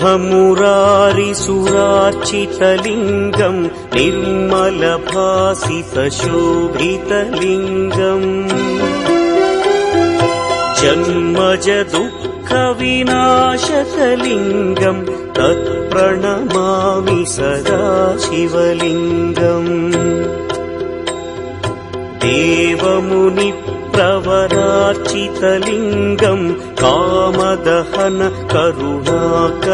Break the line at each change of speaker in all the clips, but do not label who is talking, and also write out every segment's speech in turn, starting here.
ब्रह्ममुरारिसुरार्चितलिङ्गम् निर्मलभासितशोभितलिङ्गम् जन्मजदुःखविनाशकलिङ्गम् तत्प्रणमामि सदा शिवलिङ्गम् देवमुनिप्रवरार्चितलिङ्गम् कामदहन करुणाकरलिङ्गम्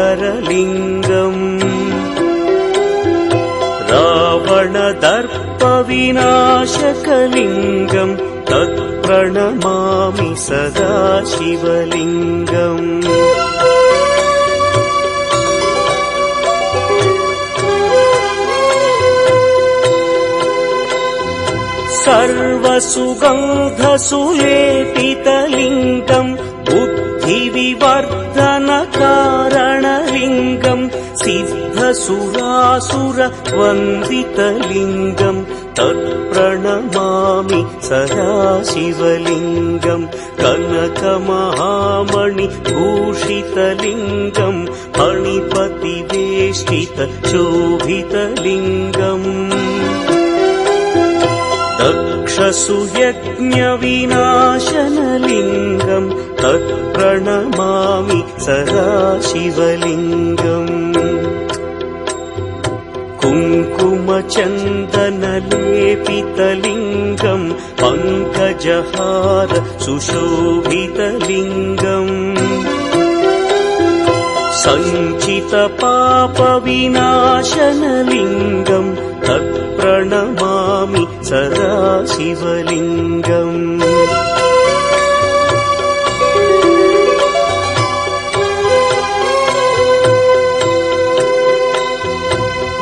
रावणदर्पविनाशकलिङ्गम् तत्प्रणमामि सदा शिवलिङ्गम् सर्वसुगन्धसुलेपितलिङ्गम् बुद्धिविवर्धनकारणलिङ्गम् सिद्धसुरासुरवन्दितलिङ्गम् तत्प्रणमामि सदा शिवलिङ्गम् कनकमहामणिभूषितलिङ्गम् फणिपतिवेष्टितशोभितलिङ्गम् दक्षसुयज्ञविनाशनलिङ्गम् तत्प्रणमामि सदा शिवलिङ्गम् कुङ्कुमचन्दनलेपितलिङ्गम् पङ्कजहार सुशोभितलिङ्गम् सञ्चितपापविनाशनलिङ्गम् तत्प्रणमामि सदा शिवलिङ्गम्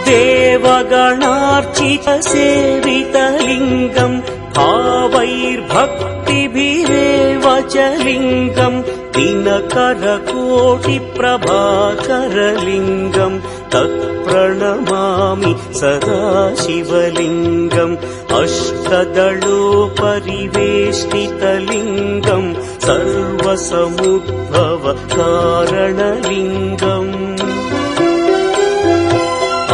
देवगणार्चितसेवितलिङ्गम् भावैर्भक्तिभिरेव च लिङ्गम् दिनकरकोटिप्रभाकरलिङ्गम् तत्प्रणमामि सदा शिवलिङ्गम् अष्टदलोपरिवेष्टितलिङ्गम् सर्वसमुद्भवकारणलिङ्गम्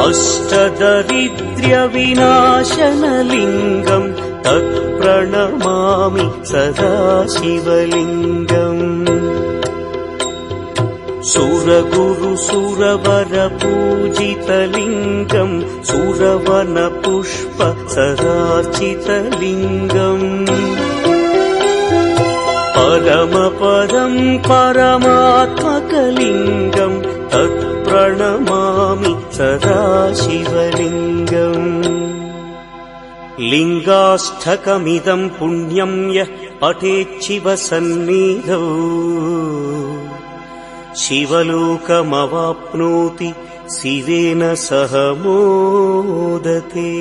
अष्टदरिद्र्यविनाशनलिङ्गम् तत्प्रणमामि सदा शिवलिङ्गम् सुरगुरुसुरवरपूजितलिङ्गम् सुरवनपुष्पसदार्चितलिङ्गम् परमपदम् परमात्मकलिङ्गम् तत्प्रणमामि सदा शिवलिङ्गम् लिङ्गाष्टकमिदम् पुण्यम् यः पठेच्छिवसन्निधौ शिवलोकमवाप्नोति शिवेन सह मोदते।